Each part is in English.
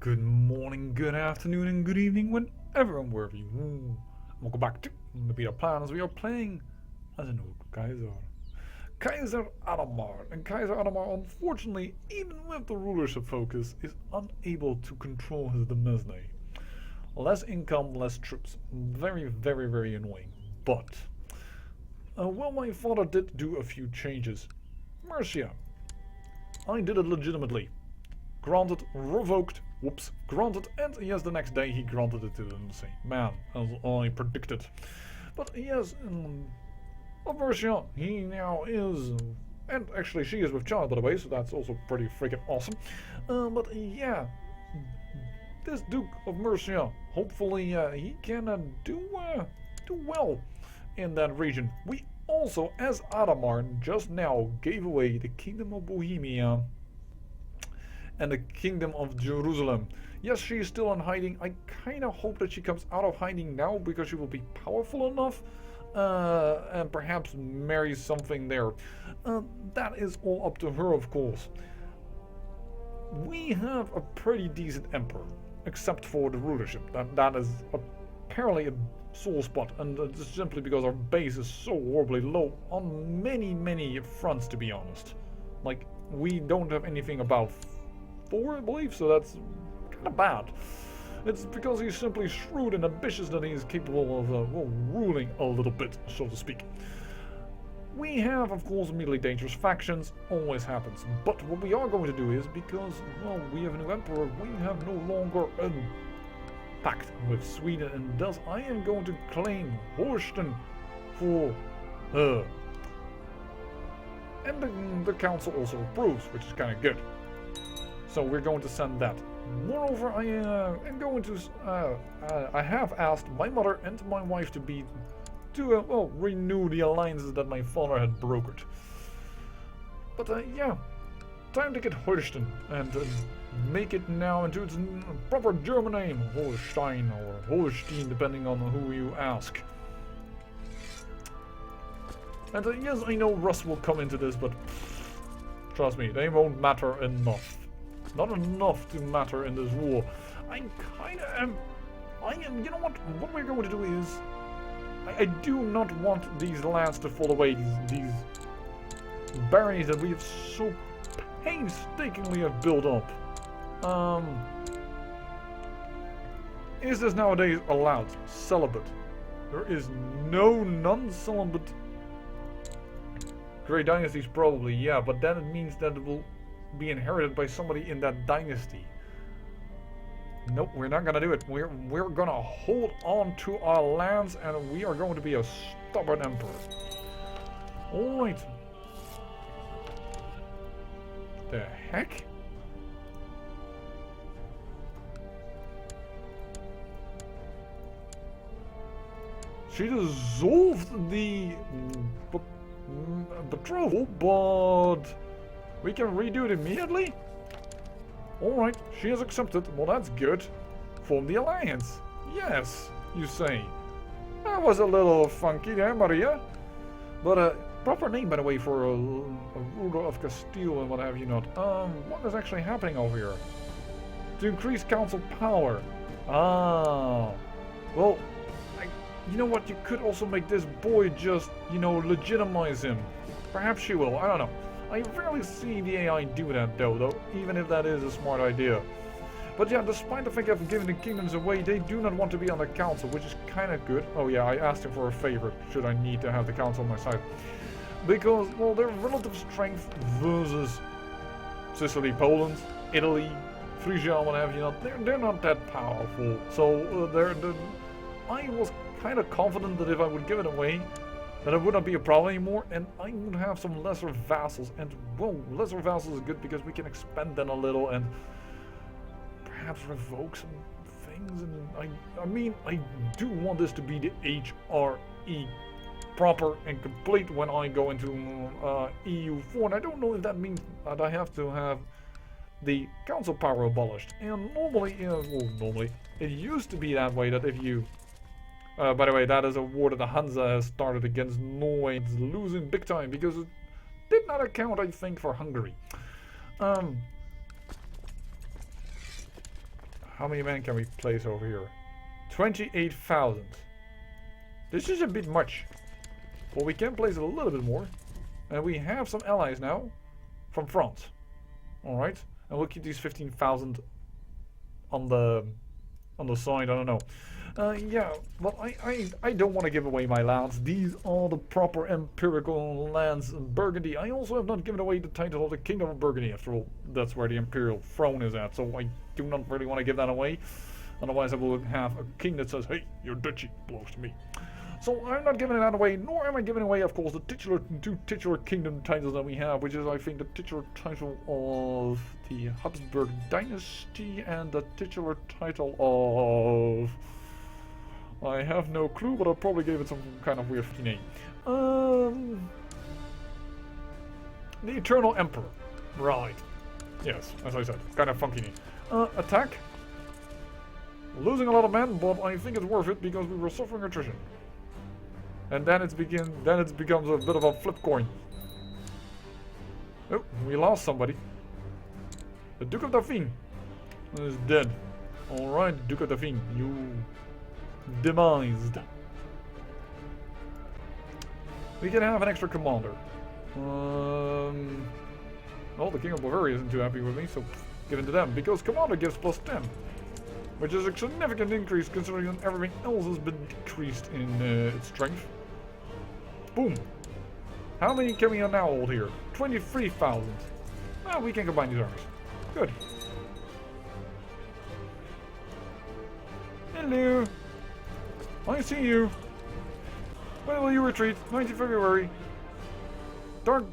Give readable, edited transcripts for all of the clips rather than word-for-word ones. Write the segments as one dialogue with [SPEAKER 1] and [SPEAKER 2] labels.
[SPEAKER 1] Good morning, good afternoon, and good evening, whenever and wherever you. Welcome back to the Beta Plan as we are playing as an old Kaiser Adamar. And Kaiser Adamar, unfortunately, even with the rulership focus, is unable to control his demesne. Less income, less troops. Very, very, very annoying. But, well, my father did do a few changes. Mercia. I did it legitimately. Granted, revoked, whoops, granted, and yes, the next day he granted it to the same man, as I predicted. But yes, Mercia, he now is, and actually she is with child, by the way, so that's also pretty freaking awesome. But yeah, this Duke of Mercia, hopefully he can do well in that region. We also, as Adamar, just now gave away the Kingdom of Bohemia and the Kingdom of Jerusalem. Yes, she is still in hiding. I kind of hope that she comes out of hiding now because she will be powerful enough and perhaps marry something there. That is all up to her, of course. We have a pretty decent emperor, except for the rulership. That is apparently a sore spot, and it's simply because our base is so horribly low on many fronts, to be honest. Like, we don't have anything about 4, I believe, so that's kind of bad. It's because he's simply shrewd and ambitious that he is capable of, well, ruling a little bit, so to speak. We have, of course, immediately dangerous factions, always happens. But what we are going to do is, because, well, we have a new emperor, we have no longer a pact with Sweden, and thus I am going to claim Holstein for her. And the council also approves, which is kind of good. So we're going to send that. Moreover, I am going to. I have asked my mother and my wife to well, renew the alliances that my father had brokered. But yeah, time to get Holstein and make it now into its proper German name, Holstein or Holstein, depending on who you ask. And yes, I know Rus will come into this, but trust me, they won't matter enough. Not enough to matter in this war. I am, you know what we're going to do is, I do not want these lands to fall away, these baronies that we have so painstakingly have built up. Is this nowadays allowed? Celibate. There is no non-celibate Great dynasties, probably, yeah, but then it means that it will be inherited by somebody in that dynasty. Nope, we're not gonna do it. We're gonna hold on to our lands, and we are going to be a stubborn emperor. Alright. The heck? She dissolved the betrothal, but we can redo it immediately? Alright, she has accepted. Well, that's good. Form the alliance. Yes, you say. That was a little funky there, Maria. But proper name, by the way, for a ruler of Castile and what have you not. What is actually happening over here? To increase council power. Ah. Well, you know what? You could also make this boy just, you know, legitimize him. Perhaps she will. I don't know. I rarely see the AI do that, though, even if that is a smart idea. But yeah, despite the fact of giving the kingdoms away, they do not want to be on the council, which is kind of good. Oh yeah, I asked him for a favor, should I need to have the council on my side. Because, well, their relative strength versus Sicily, Poland, Italy, Frisia, what have you not, they're not that powerful. So, I was kind of confident that if I would give it away, that it would not be a problem anymore, and I would have some lesser vassals. And, well, lesser vassals is good because we can expand them a little and perhaps revoke some things. And I mean, I do want this to be the HRE proper and complete when I go into EU4. And I don't know if that means that I have to have the council power abolished. And normally, it used to be that way, that if you... by the way, that is a war that the Hansa has started against Norway. It's losing big time because it did not account, I think, for Hungary. How many men can we place over here? 28,000. This is a bit much. Well, we can place it a little bit more. And we have some allies now from France. Alright. And we'll keep these 15,000 on the side. I don't know. Yeah, well, I don't want to give away my lands. These are the proper empirical lands in Burgundy. I also have not given away the title of the Kingdom of Burgundy. After all, that's where the imperial throne is at. So I do not really want to give that away. Otherwise I will have a king that says, hey, your duchy belongs to me. So I'm not giving that away, nor am I giving away, of course, the two titular kingdom titles that we have, which is, I think, the titular title of the Habsburg dynasty and the titular title of... I have no clue, but I probably gave it some kind of weird name. The Eternal Emperor. Right. Yes, as I said, kind of funky name. Attack. Losing a lot of men, but I think it's worth it because we were suffering attrition. And then it becomes a bit of a flip coin. Oh, we lost somebody. The Duke of Dauphine is dead. Alright, Duke of Dauphine, you demised. We can have an extra commander. Well, the King of Bavaria isn't too happy with me, so give it to them. Because commander gives plus 10. Which is a significant increase considering that everything else has been decreased in its strength. Boom. How many can we now hold here? 23,000. Well, we can combine these armies. Good. Hello. I see you. When will you retreat? 19th February. Darn.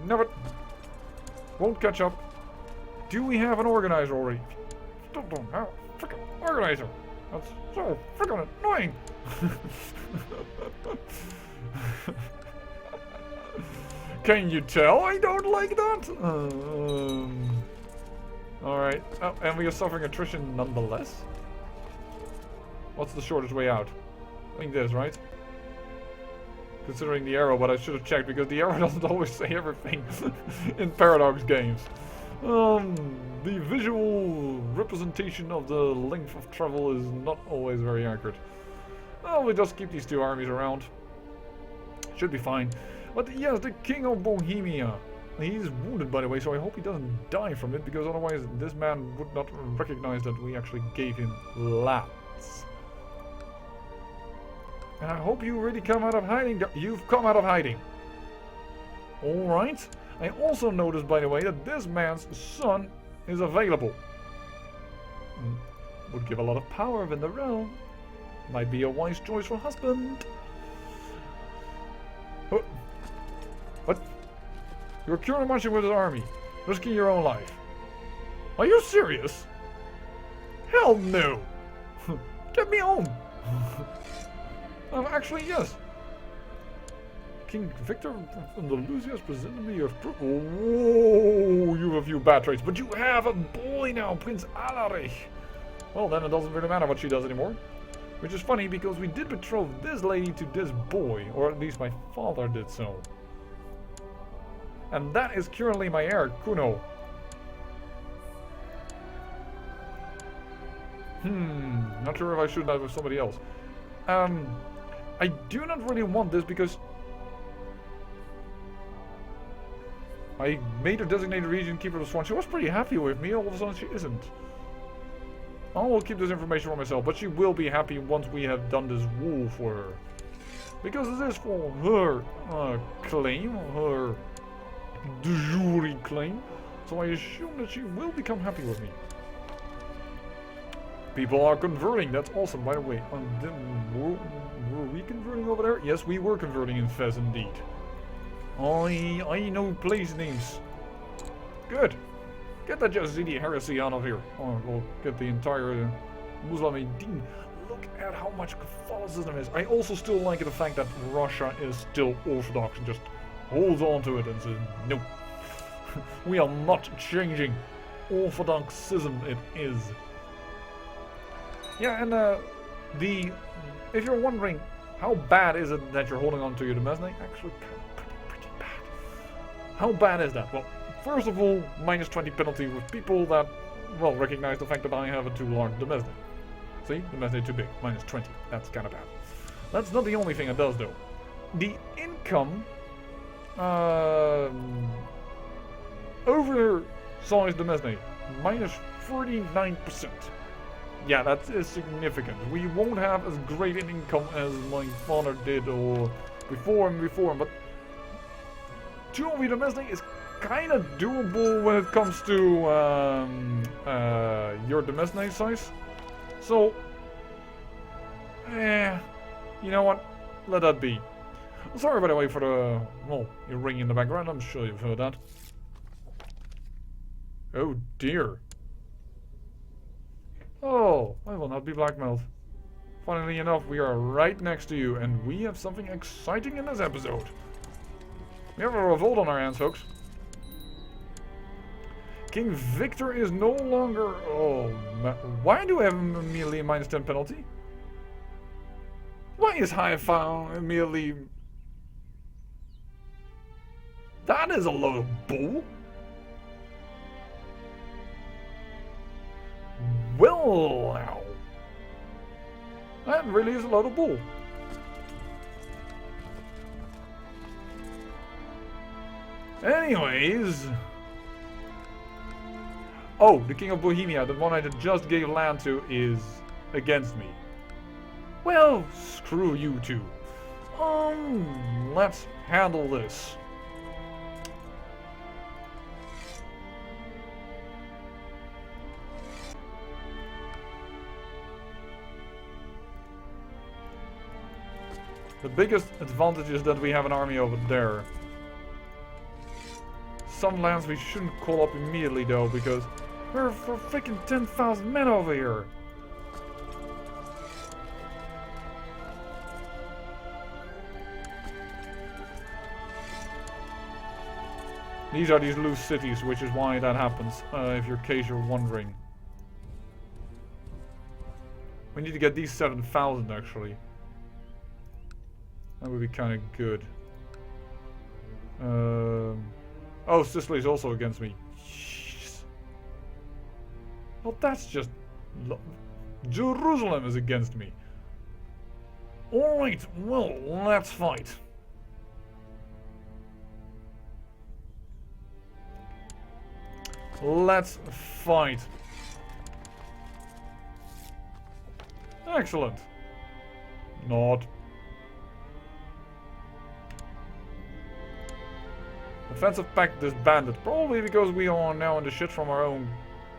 [SPEAKER 1] Never. Won't catch up. Do we have an organizer already? Still don't have a freaking organizer. That's so freaking annoying. Can you tell I don't like that? Alright. Oh, and we are suffering attrition nonetheless. What's the shortest way out? I think this, right? Considering the arrow, but I should have checked because the arrow doesn't always say everything in Paradox games. The visual representation of the length of travel is not always very accurate. Well, we just keep these two armies around. Should be fine. But yes, the King of Bohemia. He's wounded, by the way, so I hope he doesn't die from it, because otherwise this man would not recognize that we actually gave him lats. And I hope you really come out of hiding. You've come out of hiding. Alright. I also noticed, by the way, that this man's son is available. Would give a lot of power within the realm. Might be a wise choice for husband. Oh. What? You're currently marching with his army, risking your own life. Are you serious? Hell no! Get me home! Actually, yes. King Victor from the Lucius presented me with proof. Oh, you have a few bad traits, but you have a boy now, Prince Alarich. Well, then it doesn't really matter what she does anymore. Which is funny because we did betroth this lady to this boy, or at least my father did so. And that is currently my heir, Kuno. Not sure if I should have with somebody else. I do not really want this because I made her designated region keeper of the Swan. She was pretty happy with me, all of a sudden she isn't. I will keep this information for myself, but she will be happy once we have done this wool for her. Because this is for her claim, her de jure claim. So I assume that she will become happy with me. People are converting, that's awesome, by the way. Were we converting over there? Yes, we were converting in Fez indeed. I know place names. Good. Get that Yazidi heresy out of here. Oh, we'll get the entire Muslim-Din. Look at how much Catholicism is. I also still like the fact that Russia is still Orthodox and just holds on to it and says, no. We are not changing. Orthodoxism it is. Yeah, and if you're wondering how bad is it that you're holding on to your Demesne, actually pretty bad. How bad is that? Well, first of all, -20 penalty with people that well, recognize the fact that I have a too large Demesne. See? Demesne too big. Minus 20. That's kind of bad. That's not the only thing it does, though. The income... oversized Demesne. Minus 49%. Yeah, that is significant. We won't have as great an income as my father did or before, but 2 of the Demesne is kind of doable when it comes to your Demesne size. So, you know what? Let that be. Sorry, by the way, for the, well, you're ringing in the background. I'm sure you've heard that. Oh dear. Oh, I will not be blackmailed. Funnily enough, we are right next to you, and we have something exciting in this episode. We have a revolt on our hands, folks. King Victor is no longer... Oh, why do I have immediately a minus 10 penalty? Why is Haifa immediately... That is a load of bull. Well, now. That really is a load of bull. Anyways. Oh, the King of Bohemia, the one I just gave land to, is against me. Well, screw you two. Let's handle this. The biggest advantage is that we have an army over there. Some lands we shouldn't call up immediately though, because there are freaking 10,000 men over here. These are these loose cities, which is why that happens, if in case you're wondering. We need to get these 7,000 actually. That would be kind of good. Oh, Sicily is also against me. Jeez. Well, that's just... Jerusalem is against me. Alright, well, let's fight. Let's fight. Excellent. Not. Defensive pact disbanded. Probably because we are now in the shit from our own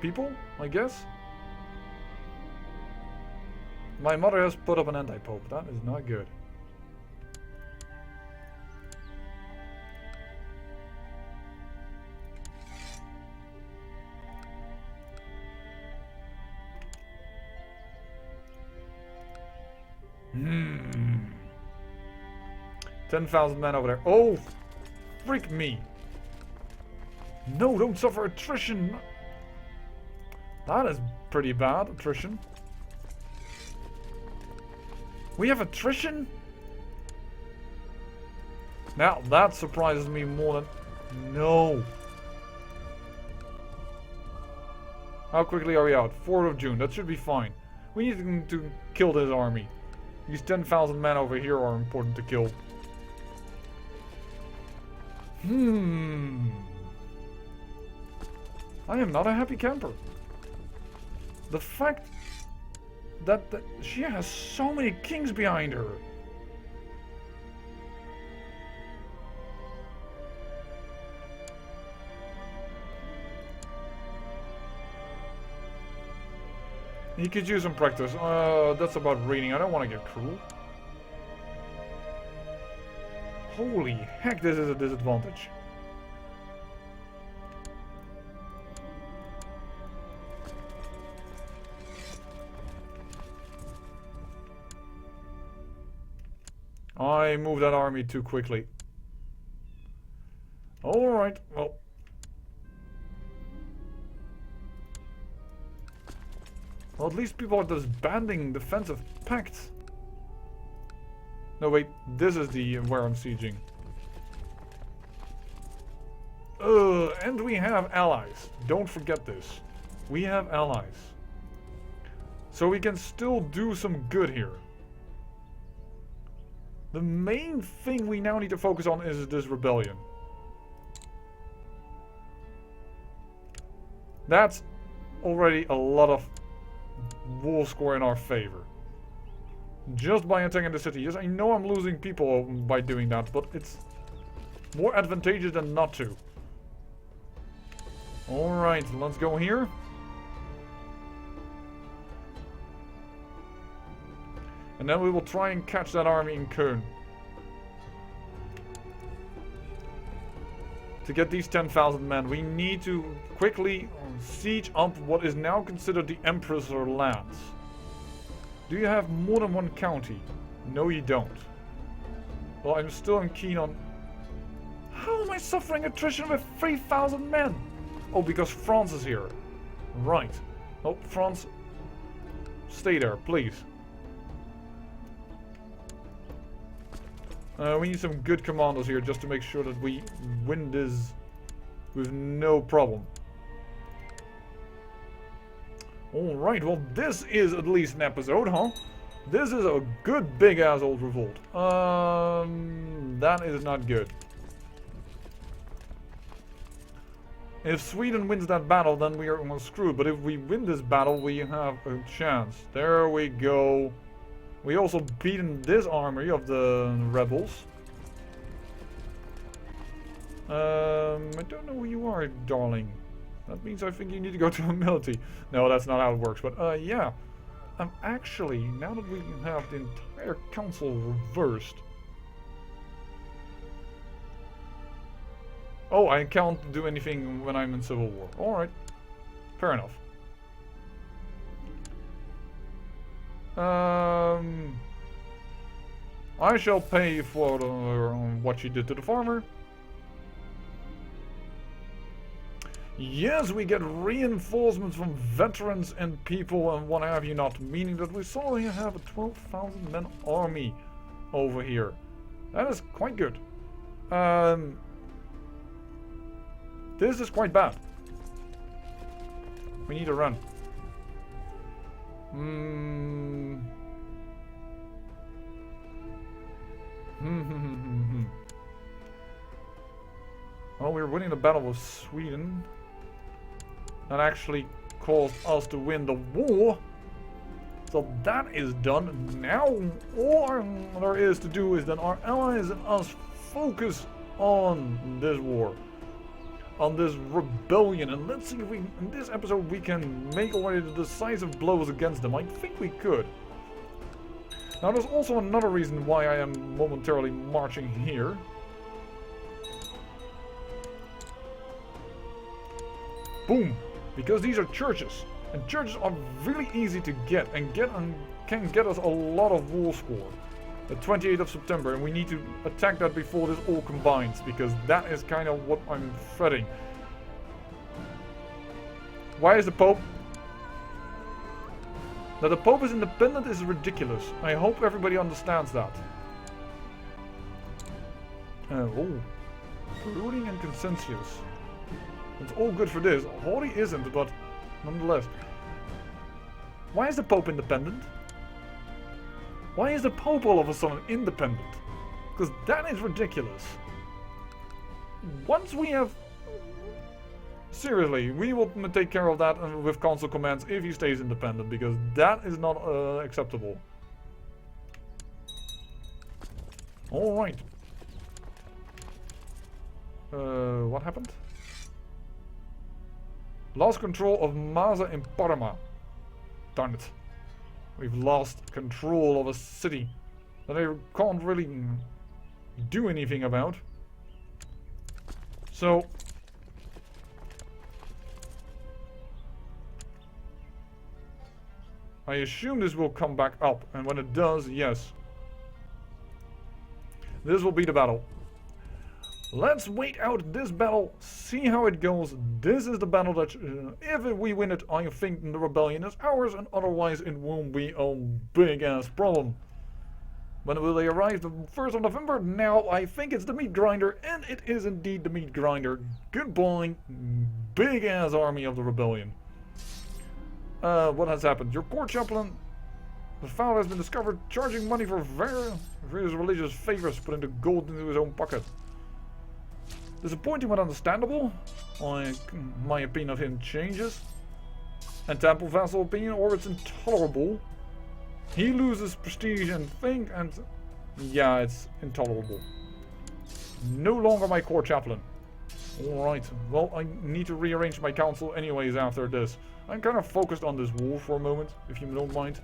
[SPEAKER 1] people, I guess. My mother has put up an anti-pope. That is not good. Hmm. 10,000 men over there. Oh! Freak me! No, don't suffer attrition! That is pretty bad, attrition. We have attrition? Now, that surprises me more than... No! How quickly are we out? 4th of June, that should be fine. We need to kill this army. These 10,000 men over here are important to kill. I am not a happy camper. The fact that she has so many kings behind her. He could use some practice. That's about reading. I don't want to get cruel. Holy heck, this is a disadvantage. I moved that army too quickly. Alright, well. Well, at least people are disbanding defensive pacts. No, wait, this is the where I'm sieging. And we have allies. Don't forget this. We have allies. So we can still do some good here. The main thing we now need to focus on is this rebellion. That's already a lot of war score in our favor. Just by attacking the city. Yes, I know I'm losing people by doing that, but it's more advantageous than not to. Alright, let's go here. And then we will try and catch that army in Köln. To get these 10,000 men, we need to quickly siege up what is now considered the Emperor's lands. Do you have more than one county? No, you don't. Well, I'm still keen on... How am I suffering attrition with 3,000 men? Oh, because France is here. Right. Oh, France, stay there, please. We need some good commanders here just to make sure that we win this with no problem. Alright, well this is at least an episode, huh? This is a good big ass old revolt. That is not good. If Sweden wins that battle, then we are almost screwed. But if we win this battle, we have a chance. There we go. We also beaten this army of the rebels. I don't know who you are, darling. That means I think you need to go to humility. No, that's not how it works. But yeah, actually, now that we have the entire council reversed. Oh, I can't do anything when I'm in civil war. Alright. Fair enough. I shall pay for what you did to the farmer. Yes, we get reinforcements from veterans and people and what have you not, meaning that we suddenly have a 12,000 men army over here. That is quite good. This is quite bad. We need to run. Well, we're winning the battle with Sweden. That actually caused us to win the war. So that is done. Now all there is to do is that our allies and us focus on this war. On this rebellion. And let's see if we, in this episode, we can make already the decisive blows against them. I think we could. Now there's also another reason why I am momentarily marching here. Boom! Because these are churches. And churches are really easy to get and can get us a lot of war score. The 28th of September, and we need to attack that before this all combines, because that is kind of what I'm fretting. Why is the Pope? That the Pope is independent is ridiculous. I hope everybody understands that. Oh. Brooding and consensus. It's all good for this. Haughty isn't, but nonetheless. Why is the Pope independent? Why is the Pope all of a sudden independent? Because that is ridiculous. Once we have... Seriously, we will take care of that with council commands if he stays independent, because that is not acceptable. Alright. What happened? Lost control of Masa in Parma. Darn it. We've lost control of a city that I can't really do anything about. So... I assume this will come back up, and when it does, yes. This will be the battle. Let's wait out this battle, see how it goes. This is the battle that, if we win it, I think the rebellion is ours, and otherwise it won't be a big-ass problem. When will they arrive? The 1st of November? Now, I think it's the meat grinder, and it is indeed the meat grinder. Goodbye, big-ass army of the rebellion. What has happened? Your court chaplain, the founder, has been discovered charging money for various religious favors, putting the gold into his own pocket. Disappointing but understandable. My opinion of him changes. And Temple Vassal opinion, or it's intolerable. He loses prestige and thing, and yeah, it's intolerable. No longer my court chaplain. Alright, well, I need to rearrange my council anyways after this. I'm kind of focused on this war for a moment, if you don't mind.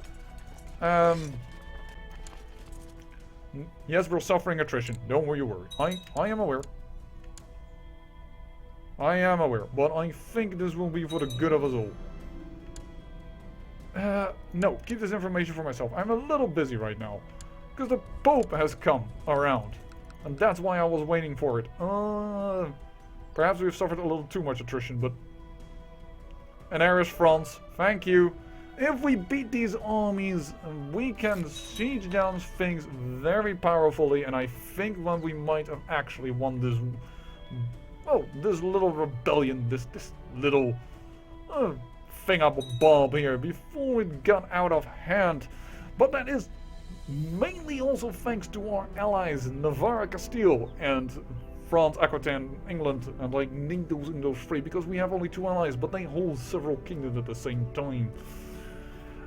[SPEAKER 1] Yes, we're suffering attrition. Don't worry. I am aware. I am aware, but I think this will be for the good of us all. No, keep this information for myself. I'm a little busy right now. Because the Pope has come around. And that's why I was waiting for it. Perhaps we've suffered a little too much attrition, but... And there is France. Thank you. If we beat these armies, we can siege down things very powerfully. And I think then we might have actually won this... Oh, this little rebellion. This little... thing up a bob here before it got out of hand. But that is mainly also thanks to our allies Navarre, Castile, and France, Aquitaine, England, and like need those in those three because we have only 2 allies, but they hold several kingdoms at the same time.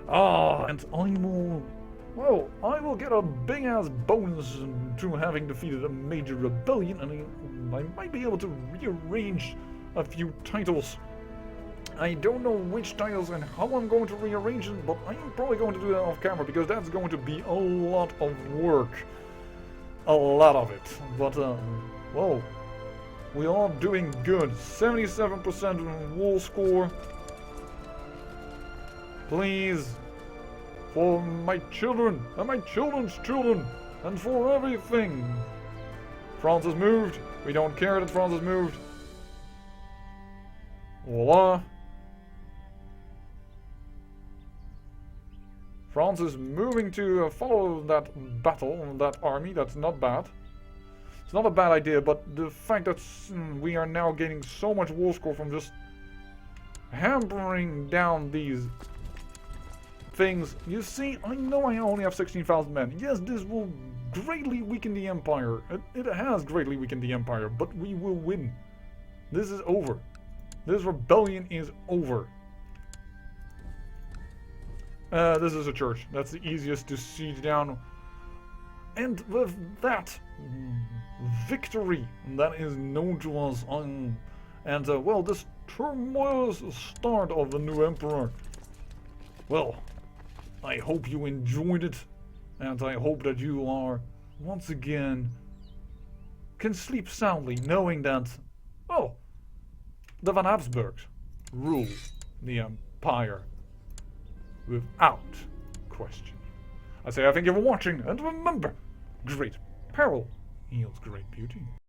[SPEAKER 1] And I will get a big ass bonus to having defeated a major rebellion, and I might be able to rearrange a few titles. I don't know which titles and how I'm going to rearrange them, but I'm probably going to do that off camera because that's going to be a lot of work. A lot of it. But, well, we are doing good. 77% wall score. Please. For my children and my children's children and for everything. France has moved. We don't care that France has moved. Voila. France is moving to follow that battle, that army. That's not bad. It's not a bad idea, but the fact that we are now gaining so much war score from just hampering down these things. You see, I know I only have 16,000 men. Yes, this will greatly weaken the Empire. It has greatly weakened the Empire, but we will win. This is over. This rebellion is over. This is a church. That's the easiest to siege down. And with that victory that is known to us well, this turmoilous start of the new emperor. Well, I hope you enjoyed it, and I hope that you are, once again, can sleep soundly knowing that, well, the Van Habsburgs rule the empire without question. I say I thank you for watching, and remember, great peril yields great beauty.